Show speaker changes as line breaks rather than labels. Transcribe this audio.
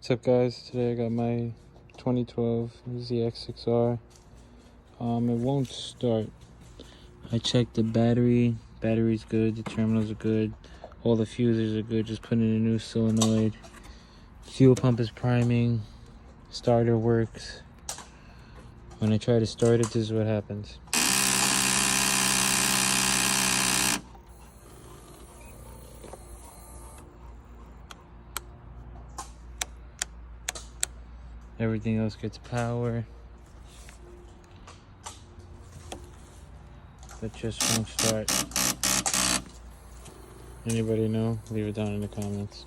What's up, guys? Today I got my 2012 ZX6R. It won't start. I checked the battery's good, the terminals are good, all the fuses are good, just put in a new solenoid. Fuel pump is priming, starter works. When I try to start it, this is what happens. Everything else gets power, but just won't start. Anybody know? Leave it down in the comments.